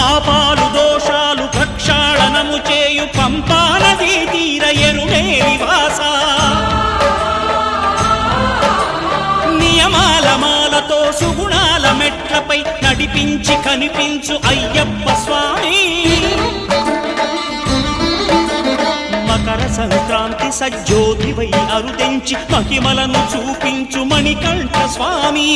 పాపాలు దోషాలు ప్రక్షాళనము చేయు పంపా నదీ తీర ఎరుమే నివాస నియమాల మాలతో సుగుణాల మెట్లపై నడిపించి కనిపించు అయ్యప్ప స్వామి మకర సంక్రాంతి సజ్జోతివై అరుదెంచి మహిమలను చూపించు మణికంఠ స్వామి